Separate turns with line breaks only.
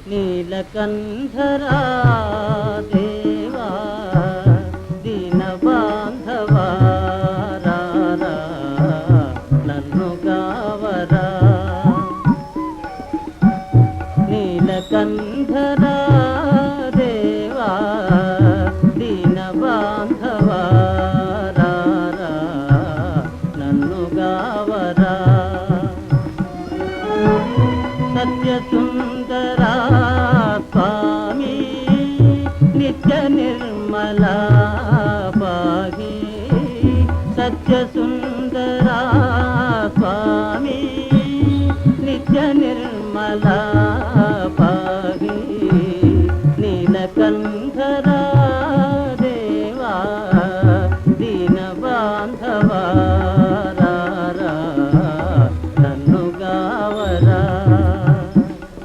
నీలకంఠరా దేవా దీనబాంధవా రారా నన్ను కావరా నీలకంఠరా దేవా దీనబాంధవా రారా నన్ను కావరా సత్యసుందరా స్వామి నిత్య నిర్మలా పాహి సత్యసుందరా స్వామి నిత్య నిర్మలా పాహి నీలకంఠరా